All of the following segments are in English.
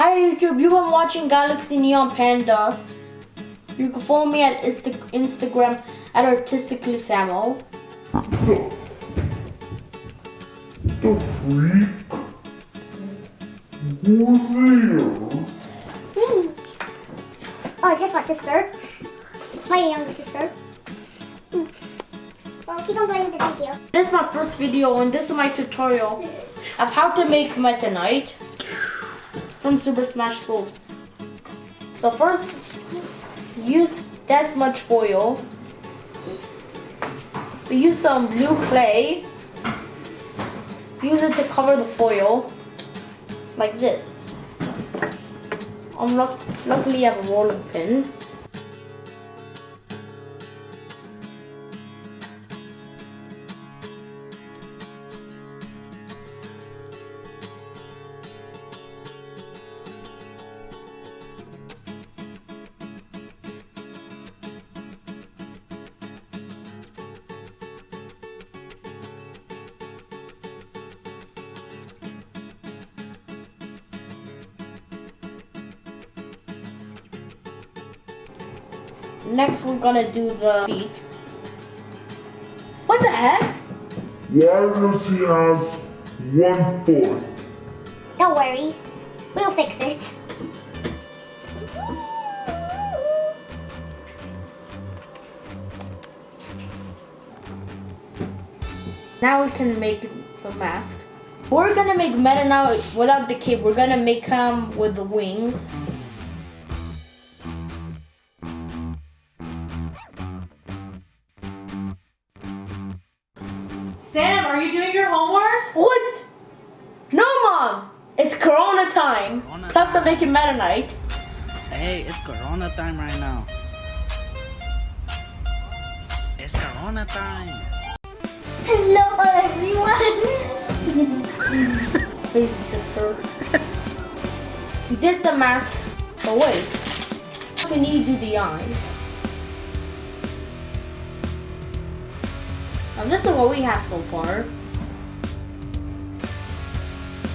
Hi YouTube, you've been watching Galaxy Neon Panda. You can follow me at Instagram at Artistically Samuel. The freak? Who's there? Me. Oh, it's just my sister. My younger sister. Well, keep on playing with the video. This is my first video and this is my tutorial of how to make Meta Knight from Super Smash Bros. So first, use this much foil. We use some blue clay. Use it to cover the foil, like this. Luckily I have a rolling pin. Next, we're gonna do the feet. What the heck? Why does he have one foot? Don't worry. We'll fix it. Now we can make the mask. We're gonna make Meta now without the cape. We're gonna make him with the wings. Sam, are you doing your homework? What? No, Mom! It's Corona time. Plus I'm making Meta Knight. Hey, it's Corona time right now. It's Corona time. Hello, everyone. Crazy sister. We did the mask. Oh wait. We need to do the eyes. Now this is what we have so far.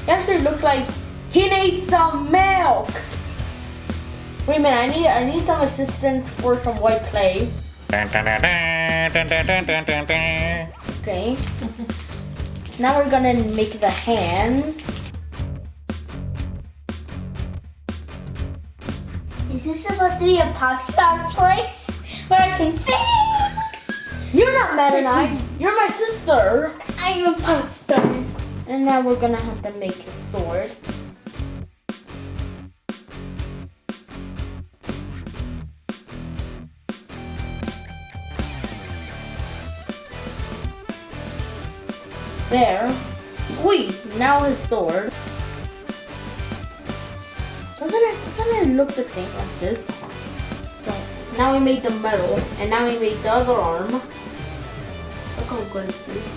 It actually looks like he needs some milk. Wait a minute, I need some assistance for some white clay. Okay. Now we're gonna make the hands. Is this supposed to be a pop star place where I can sing? You're not Meta Knight, you're my sister. I'm a pop star. And now we're gonna have to make his sword. There. Sweet. Now his sword. Doesn't it look the same like this? So now we made the metal, and now we made the other arm. Look how good is this?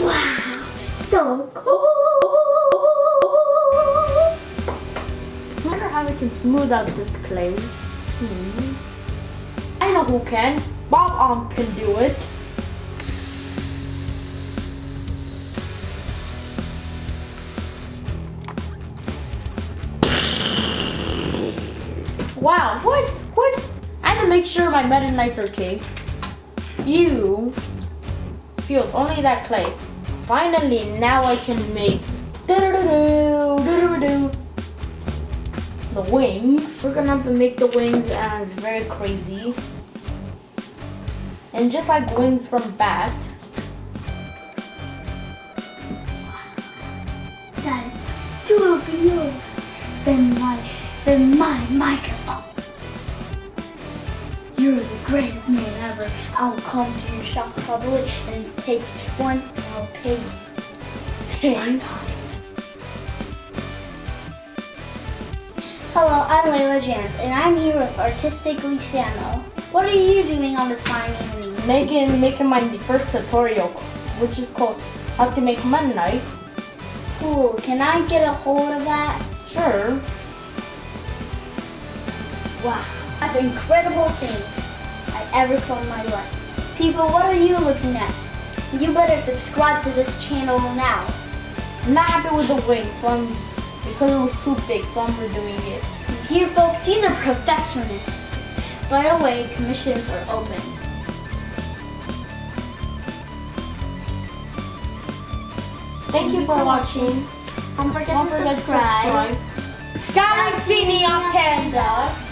Wow, so cool. I wonder how we can smooth out this clay. I know who can. Bob can do it. Wow, what? I had to make sure my Meta Knights are okay. You feel only that clay. Finally, now I can make the wings. We're gonna have to make the wings as very crazy. And just like wings from bat. That is too beautiful than my microphone. You're the greatest man ever. I'll come to your shop probably and take one and I'll pay 10. Hello, I'm Layla Jans and I'm here with Artistically Samuel. What are you doing on this fine evening? Making my first tutorial, which is called How to Make Meta Knight. Cool, can I get a hold of that? Sure. Wow, that's an incredible thing I ever saw in my life. People, what are you looking at? You better subscribe to this channel now. I'm not happy with the wings, so I'm because it was too big, so I'm redoing it. Here, folks, he's a perfectionist. By the way, commissions are open. Thank you for watching. Don't forget Don't to forget to subscribe. subscribe. Galaxy Neon Panda.